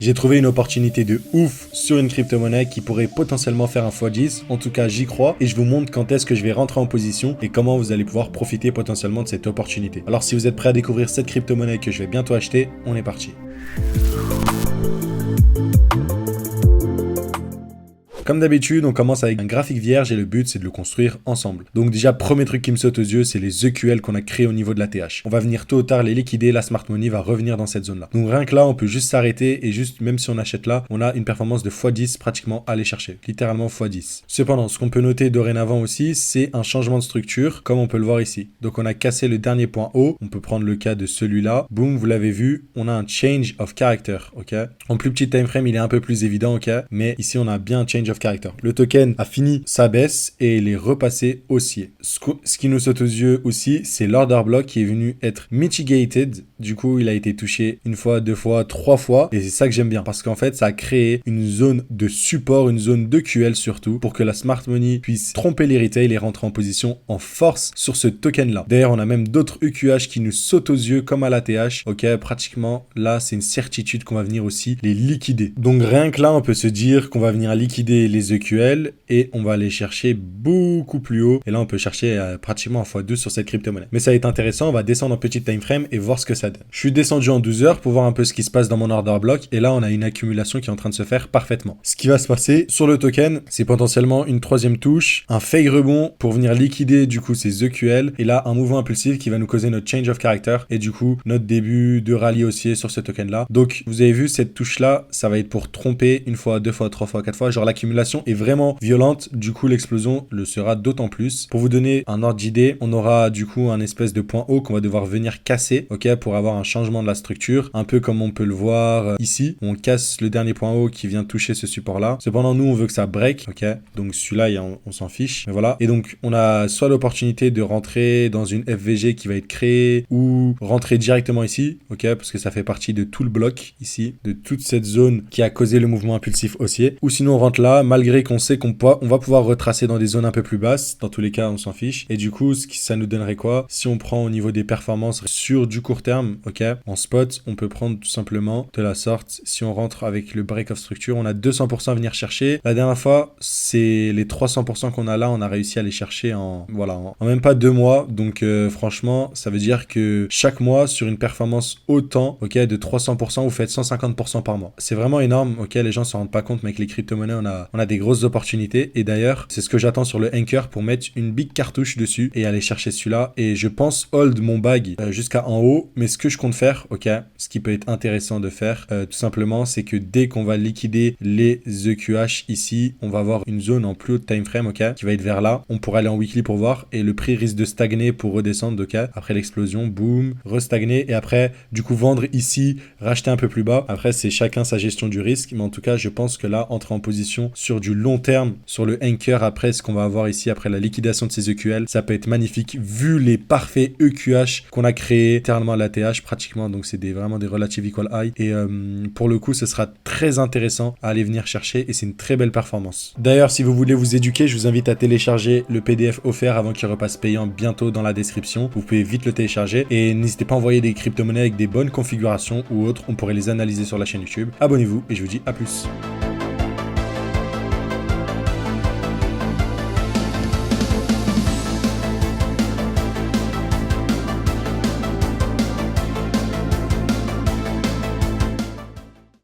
J'ai trouvé une opportunité de ouf sur une crypto-monnaie qui pourrait potentiellement faire un x10. En tout cas, j'y crois et je vous montre quand est-ce que je vais rentrer en position et comment vous allez pouvoir profiter potentiellement de cette opportunité. Alors si vous êtes prêts à découvrir cette crypto-monnaie que je vais bientôt acheter, on est parti. Comme d'habitude, on commence avec un graphique vierge et le but c'est de le construire ensemble. Donc déjà, premier truc qui me saute aux yeux, c'est les EQL qu'on a créés au niveau de la TH. On va venir tôt ou tard les liquider, la smart money va revenir dans cette zone-là. Donc rien que là, on peut juste s'arrêter et juste, même si on achète là, on a une performance de x10 pratiquement à aller chercher. Littéralement x10. Cependant, ce qu'on peut noter dorénavant aussi, c'est un changement de structure, comme on peut le voir ici. Donc on a cassé le dernier point haut, on peut prendre le cas de celui-là. Boum, vous l'avez vu, on a un change of character, ok. En plus petit time frame, il est un peu plus évident, ok. Mais ici, on a bien un change of character. Le token a fini sa baisse et il est repassé haussier. Ce qui nous saute aux yeux aussi, c'est l'order block qui est venu être mitigated. Du coup, il a été touché une fois, deux fois, trois fois. Et c'est ça que j'aime bien. Parce qu'en fait, ça a créé une zone de support, une zone de QL surtout, pour que la smart money puisse tromper les retail et rentrer en position en force sur ce token-là. D'ailleurs, on a même d'autres EQH qui nous sautent aux yeux comme à l'ATH. Ok, pratiquement, là, c'est une certitude qu'on va venir aussi les liquider. Donc, rien que là, on peut se dire qu'on va venir liquider les EQH et on va aller chercher beaucoup plus haut. Et là, on peut chercher pratiquement un x2 sur cette crypto-monnaie. Mais ça va être intéressant. On va descendre en petit time frame et voir ce que ça donne. Je suis descendu en 12 heures pour voir un peu ce qui se passe dans mon order block. Et là, on a une accumulation qui est en train de se faire parfaitement. Ce qui va se passer sur le token, c'est potentiellement une troisième touche, un fake rebond pour venir liquider du coup ces EQL. Et là, un mouvement impulsif qui va nous causer notre change of character et du coup, notre début de rallye haussier sur ce token-là. Donc, vous avez vu cette touche-là, ça va être pour tromper une fois, deux fois, trois fois, quatre fois. Genre, l'accumulation est vraiment violente, du coup l'explosion le sera d'autant plus. Pour vous donner un ordre d'idée, on aura du coup un espèce de point haut qu'on va devoir venir casser, ok, pour avoir un changement de la structure, un peu comme on peut le voir ici. On casse le dernier point haut qui vient toucher ce support là. Cependant nous on veut que ça break, ok, donc celui-là on s'en fiche, mais voilà. Et donc on a soit l'opportunité de rentrer dans une FVG qui va être créée ou rentrer directement ici, ok, parce que ça fait partie de tout le bloc ici, de toute cette zone qui a causé le mouvement impulsif haussier, ou sinon on rentre là malgré qu'on sait qu'on va pouvoir retracer dans des zones un peu plus basses. Dans tous les cas, on s'en fiche. Et du coup, ça nous donnerait quoi? Si on prend au niveau des performances sur du court terme, ok, en spot, on peut prendre tout simplement de la sorte. Si on rentre avec le break of structure, on a 200% à venir chercher. La dernière fois, c'est les 300% qu'on a là, on a réussi à les chercher en même pas 2 mois. Donc franchement, ça veut dire que chaque mois, sur une performance autant, ok, de 300%, vous faites 150% par mois. C'est vraiment énorme, ok, les gens s'en rendent pas compte, mais avec les crypto-monnaies, on a des grosses opportunités. Et d'ailleurs, c'est ce que j'attends sur le anchor pour mettre une big cartouche dessus et aller chercher celui-là. Et je pense hold mon bag jusqu'à en haut. Mais ce que je compte faire, ok, ce qui peut être intéressant de faire, tout simplement, c'est que dès qu'on va liquider les EQH ici, on va avoir une zone en plus haut de time frame, ok, qui va être vers là. On pourra aller en weekly pour voir et le prix risque de stagner pour redescendre, ok. Après l'explosion, boum, restagner et après, du coup, vendre ici, racheter un peu plus bas. Après, c'est chacun sa gestion du risque. Mais en tout cas, je pense que là, entrer en position sur du long terme, sur le anchor après ce qu'on va avoir ici après la liquidation de ces EQL, ça peut être magnifique vu les parfaits EQH qu'on a créés littéralement à l'ATH pratiquement, donc c'est vraiment des relative equal high et pour le coup ce sera très intéressant à aller venir chercher et c'est une très belle performance. D'ailleurs si vous voulez vous éduquer, je vous invite à télécharger le PDF offert avant qu'il repasse payant bientôt dans la description, vous pouvez vite le télécharger et n'hésitez pas à envoyer des crypto-monnaies avec des bonnes configurations ou autres, on pourrait les analyser sur la chaîne YouTube. Abonnez-vous et je vous dis à plus.